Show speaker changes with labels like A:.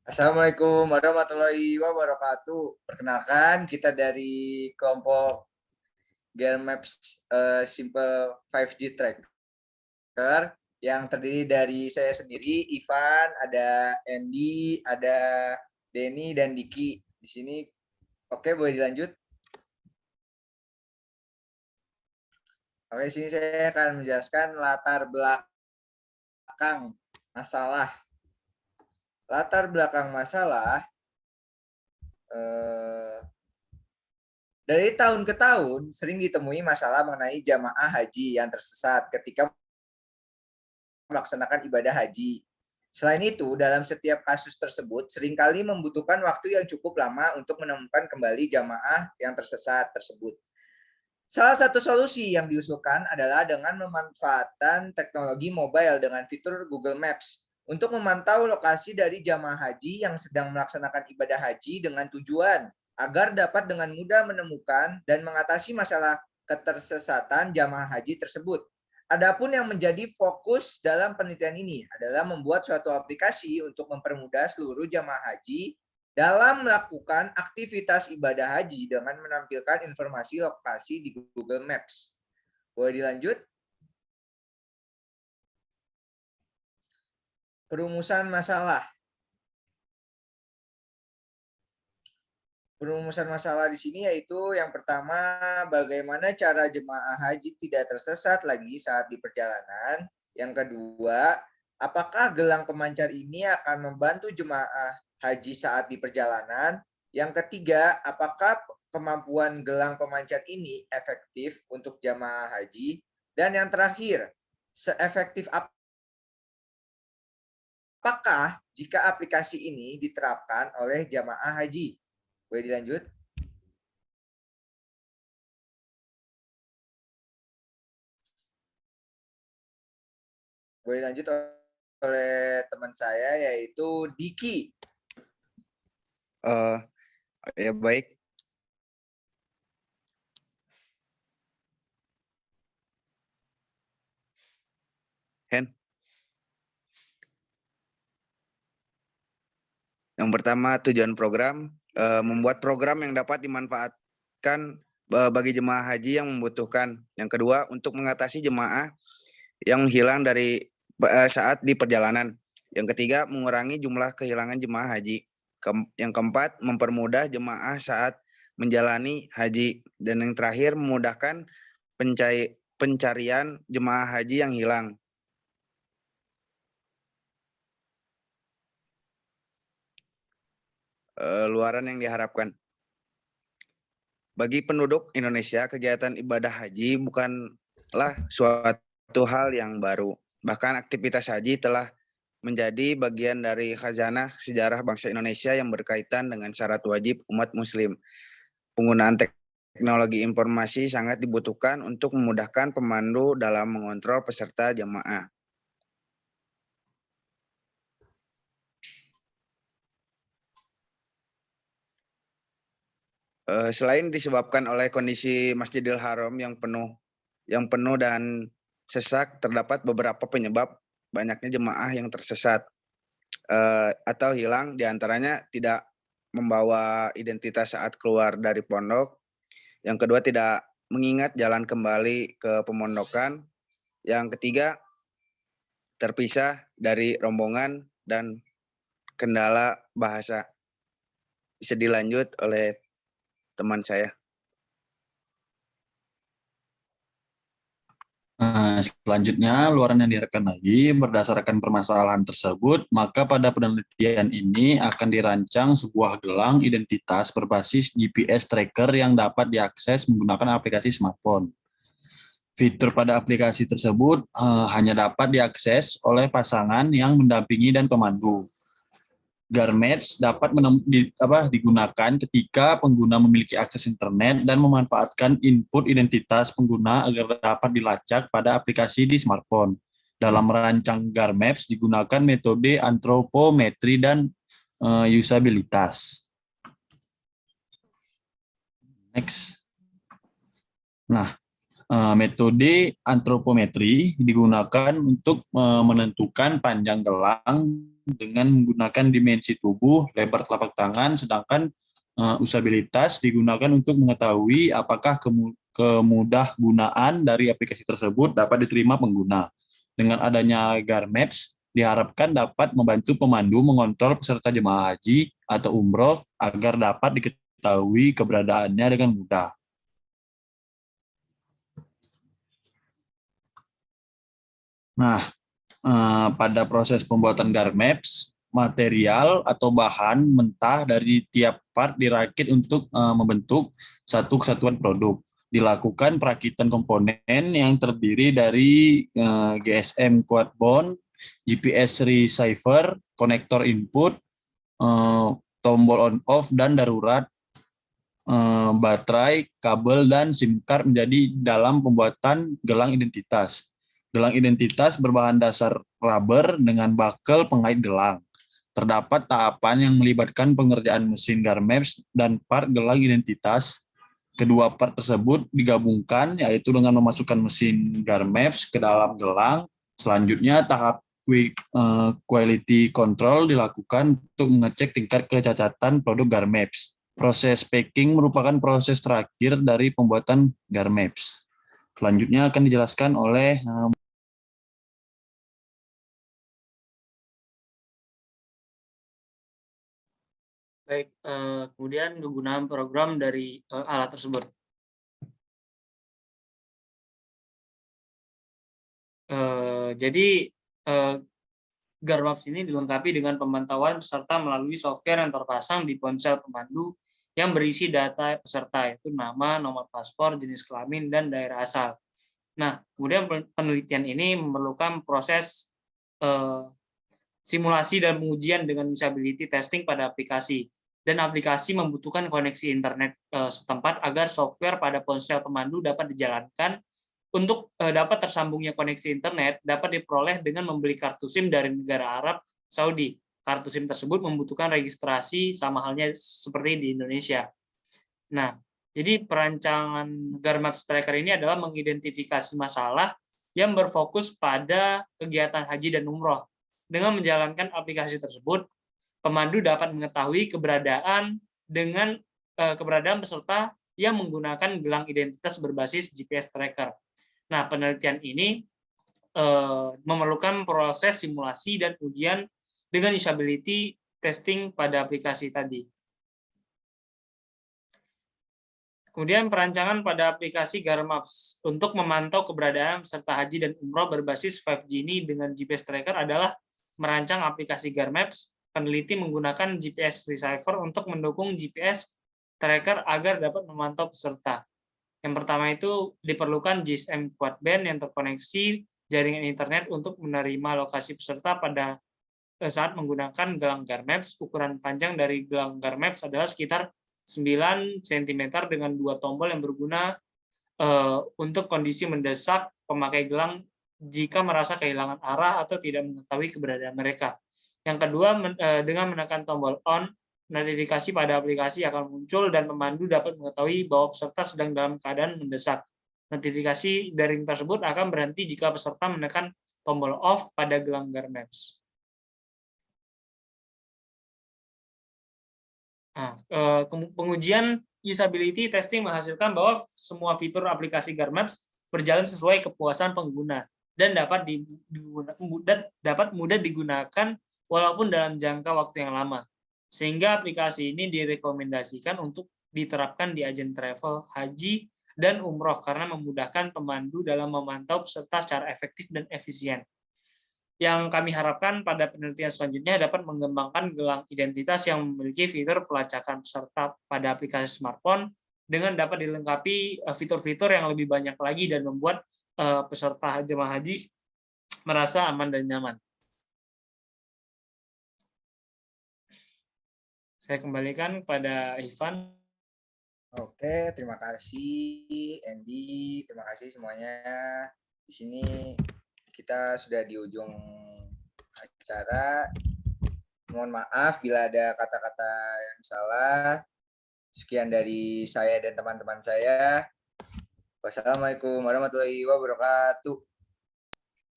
A: Assalamualaikum warahmatullahi wabarakatuh. Perkenalkan, kita dari kelompok GearMaps Simple 5G Tracker yang terdiri dari saya sendiri, Ivan, ada Andy, ada Denny, dan Diki. Di sini, oke, boleh dilanjut? Oke, di sini saya akan menjelaskan latar belakang masalah. Latar belakang masalah dari tahun ke tahun sering ditemui masalah mengenai jamaah haji yang tersesat ketika melaksanakan ibadah haji. Selain itu, dalam setiap kasus tersebut seringkali membutuhkan waktu yang cukup lama untuk menemukan kembali jamaah yang tersesat tersebut. Salah satu solusi yang diusulkan adalah dengan memanfaatkan teknologi mobile dengan fitur Google Maps untuk memantau lokasi dari jamaah haji yang sedang melaksanakan ibadah haji dengan tujuan agar dapat dengan mudah menemukan dan mengatasi masalah ketersesatan jamaah haji tersebut. Adapun yang menjadi fokus dalam penelitian ini adalah membuat suatu aplikasi untuk mempermudah seluruh jamaah haji dalam melakukan aktivitas ibadah haji dengan menampilkan informasi lokasi di Google Maps. Boleh dilanjut? Perumusan masalah. Perumusan masalah di sini yaitu yang pertama, bagaimana cara jemaah haji tidak tersesat lagi saat di perjalanan. Yang kedua, apakah gelang pemancar ini akan membantu jemaah haji saat di perjalanan. Yang ketiga, apakah kemampuan gelang pemancar ini efektif untuk jemaah haji. Dan yang terakhir, seefektif apakah jika aplikasi ini diterapkan oleh jemaah haji. Boleh dilanjut? Boleh lanjut oleh teman saya yaitu Diki.
B: Ya baik. Hen. Yang pertama, tujuan program membuat program yang dapat dimanfaatkan bagi jemaah haji yang membutuhkan. Yang kedua, untuk mengatasi jemaah yang hilang dari saat di perjalanan. Yang ketiga, mengurangi jumlah kehilangan jemaah haji. Yang keempat, mempermudah jemaah saat menjalani haji. Dan yang terakhir, memudahkan pencarian jemaah haji yang hilang. Luaran yang diharapkan. Bagi penduduk Indonesia, kegiatan ibadah haji bukanlah suatu hal yang baru. Bahkan aktivitas haji telah menjadi bagian dari khazanah sejarah bangsa Indonesia yang berkaitan dengan syarat wajib umat muslim. Penggunaan teknologi informasi sangat dibutuhkan untuk memudahkan pemandu dalam mengontrol peserta jamaah. Selain disebabkan oleh kondisi Masjidil Haram yang penuh dan sesak, terdapat beberapa penyebab banyaknya jemaah yang tersesat atau hilang, diantaranya tidak membawa identitas saat keluar dari pondok. Yang kedua, tidak mengingat jalan kembali ke pemondokan. Yang ketiga, terpisah dari rombongan dan kendala bahasa. Bisa dilanjut oleh teman saya.
C: Selanjutnya, luaran yang diharapkan lagi berdasarkan permasalahan tersebut, maka pada penelitian ini akan dirancang sebuah gelang identitas berbasis GPS tracker yang dapat diakses menggunakan aplikasi smartphone. Fitur pada aplikasi tersebut hanya dapat diakses oleh pasangan yang mendampingi dan pemandu. GearMaps dapat digunakan ketika pengguna memiliki akses internet dan memanfaatkan input identitas pengguna agar dapat dilacak pada aplikasi di smartphone. Dalam merancang GearMaps digunakan metode antropometri dan usabilitas. Next. Nah, Metode antropometri digunakan untuk menentukan panjang gelang dengan menggunakan dimensi tubuh, lebar telapak tangan, sedangkan usabilitas digunakan untuk mengetahui apakah kemudahgunaan dari aplikasi tersebut dapat diterima pengguna. Dengan adanya GARMAPS, diharapkan dapat membantu pemandu mengontrol peserta jemaah haji atau umroh agar dapat diketahui keberadaannya dengan mudah. Nah, pada proses pembuatan GARMAPS, material atau bahan mentah dari tiap part dirakit untuk membentuk satu kesatuan produk. Dilakukan perakitan komponen yang terdiri dari GSM quad bond, GPS receiver, konektor input, tombol on off dan darurat, baterai, kabel, dan SIM card menjadi dalam pembuatan gelang identitas. Gelang identitas berbahan dasar rubber dengan bakel pengait gelang. Terdapat tahapan yang melibatkan pengerjaan mesin GARMAPS dan part gelang identitas. Kedua part tersebut digabungkan, yaitu dengan memasukkan mesin GARMAPS ke dalam gelang. Selanjutnya tahap quality control dilakukan untuk mengecek tingkat kecacatan produk GARMAPS. Proses packing merupakan proses terakhir dari pembuatan GARMAPS. Selanjutnya akan dijelaskan oleh
D: Baik, kemudian kegunaan program dari alat tersebut. Jadi GARMAPS ini dilengkapi dengan pemantauan peserta melalui software yang terpasang di ponsel pemandu yang berisi data peserta, yaitu nama, nomor paspor, jenis kelamin, dan daerah asal. Nah, kemudian penelitian ini memerlukan proses simulasi dan pengujian dengan usability testing pada aplikasi. Dan aplikasi membutuhkan koneksi internet setempat agar software pada ponsel pemandu dapat dijalankan. Untuk dapat tersambungnya koneksi internet dapat diperoleh dengan membeli kartu SIM dari negara Arab Saudi. Kartu SIM tersebut membutuhkan registrasi sama halnya seperti di Indonesia. Nah, jadi perancangan GARMAPS Tracker ini adalah mengidentifikasi masalah yang berfokus pada kegiatan haji dan umroh. Dengan menjalankan aplikasi tersebut, pemandu dapat mengetahui keberadaan peserta yang menggunakan gelang identitas berbasis GPS tracker. Nah, penelitian ini memerlukan proses simulasi dan ujian dengan usability testing pada aplikasi tadi. Kemudian perancangan pada aplikasi GARMAPS untuk memantau keberadaan peserta haji dan umroh berbasis 5G ini dengan GPS tracker adalah merancang aplikasi GARMAPS. Peneliti menggunakan GPS receiver untuk mendukung GPS tracker agar dapat memantau peserta. Yang pertama itu diperlukan GSM quad band yang terkoneksi jaringan internet untuk menerima lokasi peserta pada saat menggunakan gelang GARMAPS. Ukuran panjang dari gelang GARMAPS adalah sekitar 9 cm dengan 2 tombol yang berguna untuk kondisi mendesak pemakai gelang jika merasa kehilangan arah atau tidak mengetahui keberadaan mereka. Yang kedua, dengan menekan tombol on, notifikasi pada aplikasi akan muncul dan pemandu dapat mengetahui bahwa peserta sedang dalam keadaan mendesak. Notifikasi daring tersebut akan berhenti jika peserta menekan tombol off pada gelang GARMAPS. Nah, pengujian usability testing menghasilkan bahwa semua fitur aplikasi GARMAPS berjalan sesuai kepuasan pengguna dan dapat mudah digunakan walaupun dalam jangka waktu yang lama. Sehingga aplikasi ini direkomendasikan untuk diterapkan di agen travel, haji, dan umroh karena memudahkan pemandu dalam memantau peserta secara efektif dan efisien. Yang kami harapkan pada penelitian selanjutnya dapat mengembangkan gelang identitas yang memiliki fitur pelacakan peserta pada aplikasi smartphone dengan dapat dilengkapi fitur-fitur yang lebih banyak lagi dan membuat peserta jemaah haji merasa aman dan nyaman. Saya kembalikan pada Ivan.
A: Oke, terima kasih Andy, terima kasih semuanya. Di sini kita sudah di ujung acara. Mohon maaf bila ada kata-kata yang salah. Sekian dari saya dan teman-teman saya. Wassalamualaikum warahmatullahi wabarakatuh.